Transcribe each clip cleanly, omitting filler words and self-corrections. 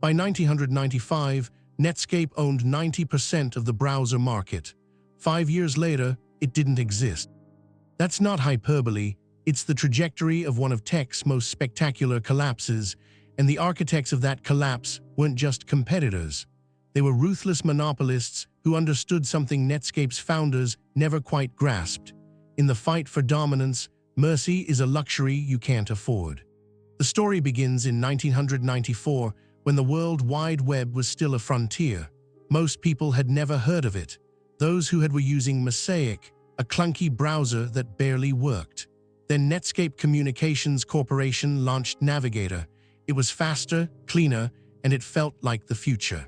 By 1995, Netscape owned 90% of the browser market. 5 years later, it didn't exist. That's not hyperbole, it's the trajectory of one of tech's most spectacular collapses, and the architects of that collapse weren't just competitors. They were ruthless monopolists who understood something Netscape's founders never quite grasped. In the fight for dominance, mercy is a luxury you can't afford. The story begins in 1994, when the World Wide Web was still a frontier. Most people had never heard of it. Those who were using Mosaic, a clunky browser that barely worked. Then Netscape Communications Corporation launched Navigator. It was faster, cleaner, and it felt like the future.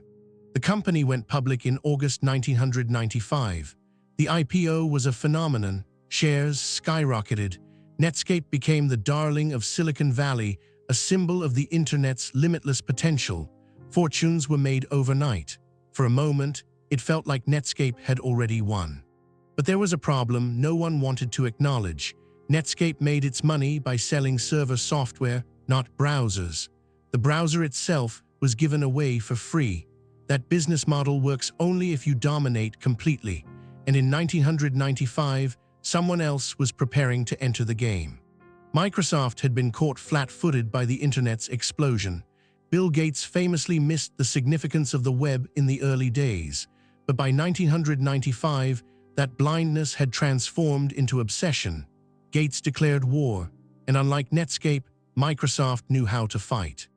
The company went public in August 1995. The IPO was a phenomenon. Shares skyrocketed. Netscape became the darling of Silicon Valley, a symbol of the internet's limitless potential. Fortunes were made overnight. For a moment, it felt like Netscape had already won. But there was a problem no one wanted to acknowledge. Netscape made its money by selling server software, not browsers. The browser itself was given away for free. That business model works only if you dominate completely. And in 1995, someone else was preparing to enter the game. Microsoft had been caught flat-footed by the internet's explosion. Bill Gates famously missed the significance of the web in the early days. But by 1995, that blindness had transformed into obsession. Gates declared war, and unlike Netscape, Microsoft knew how to fight.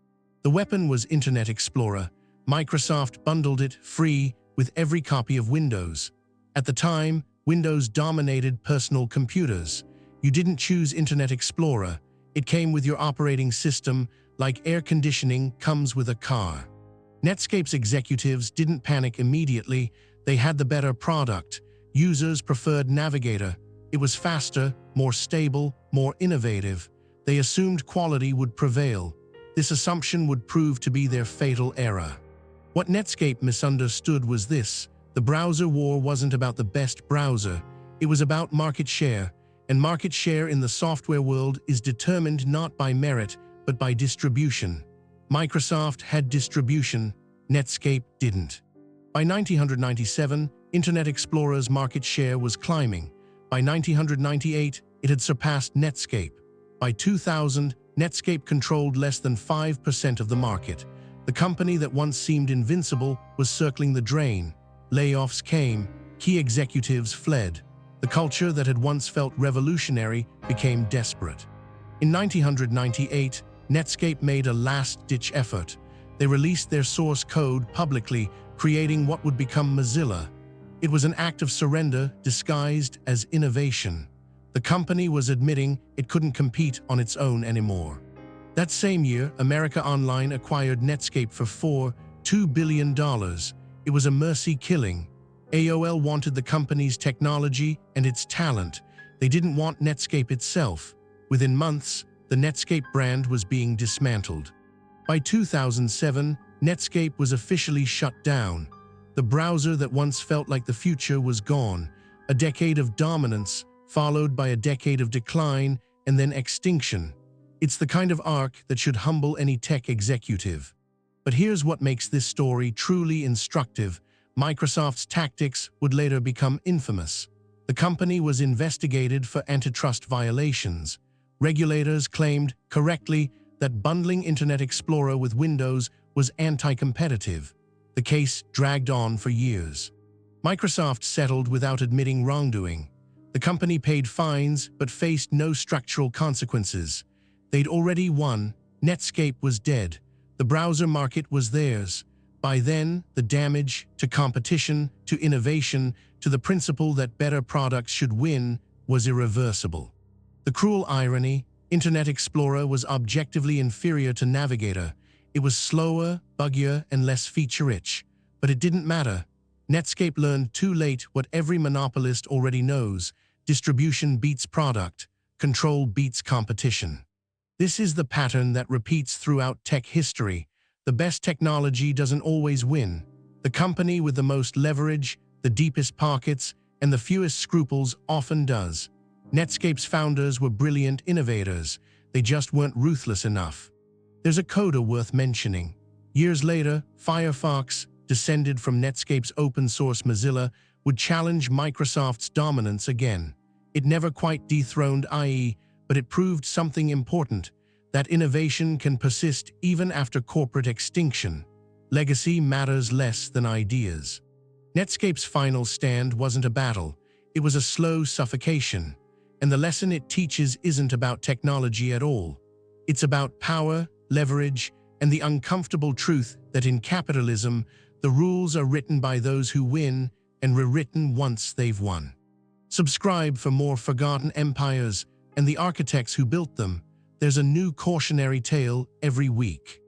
The weapon was Internet Explorer. Microsoft bundled it free with every copy of Windows. At the time, Windows dominated personal computers. You didn't choose Internet Explorer. It came with your operating system, like air conditioning comes with a car. Netscape's executives didn't panic immediately. They had the better product. Users preferred Navigator. It was faster, more stable, more innovative. They assumed quality would prevail. This assumption would prove to be their fatal error. What Netscape misunderstood was this: the browser war wasn't about the best browser. It was about market share, and market share in the software world is determined not by merit, but by distribution. Microsoft had distribution, Netscape didn't. By 1997, Internet Explorer's market share was climbing. By 1998, it had surpassed Netscape. By 2000, Netscape controlled less than 5% of the market. The company that once seemed invincible was circling the drain. Layoffs came, key executives fled. The culture that had once felt revolutionary became desperate. In 1998, Netscape made a last-ditch effort. They released their source code publicly, creating what would become Mozilla. It was an act of surrender disguised as innovation. The company was admitting it couldn't compete on its own anymore. That same year, America Online acquired Netscape for $2 billion. It was a mercy killing. AOL wanted the company's technology and its talent. They didn't want Netscape itself. Within months, the Netscape brand was being dismantled. By 2007, Netscape was officially shut down. The browser that once felt like the future was gone. A decade of dominance, followed by a decade of decline and then extinction. It's the kind of arc that should humble any tech executive. But here's what makes this story truly instructive. Microsoft's tactics would later become infamous. The company was investigated for antitrust violations. Regulators claimed, correctly, that bundling Internet Explorer with Windows was anti-competitive. The case dragged on for years. Microsoft settled without admitting wrongdoing. The company paid fines but faced no structural consequences. They'd already won. Netscape was dead. The browser market was theirs. By then, the damage to competition, to innovation, to the principle that better products should win was irreversible. The cruel irony: Internet Explorer was objectively inferior to Navigator. It was slower, buggier, and less feature-rich. But it didn't matter. Netscape learned too late what every monopolist already knows: distribution beats product, control beats competition. This is the pattern that repeats throughout tech history. The best technology doesn't always win. The company with the most leverage, the deepest pockets, and the fewest scruples often does. Netscape's founders were brilliant innovators. They just weren't ruthless enough. There's a coda worth mentioning. Years later, Firefox, descended from Netscape's open-source Mozilla, would challenge Microsoft's dominance again. It never quite dethroned IE, but it proved something important, that innovation can persist even after corporate extinction. Legacy matters less than ideas. Netscape's final stand wasn't a battle, it was a slow suffocation. And the lesson it teaches isn't about technology at all. It's about power, leverage, and the uncomfortable truth that in capitalism, the rules are written by those who win and rewritten once they've won. Subscribe for more forgotten empires and the architects who built them. There's a new cautionary tale every week.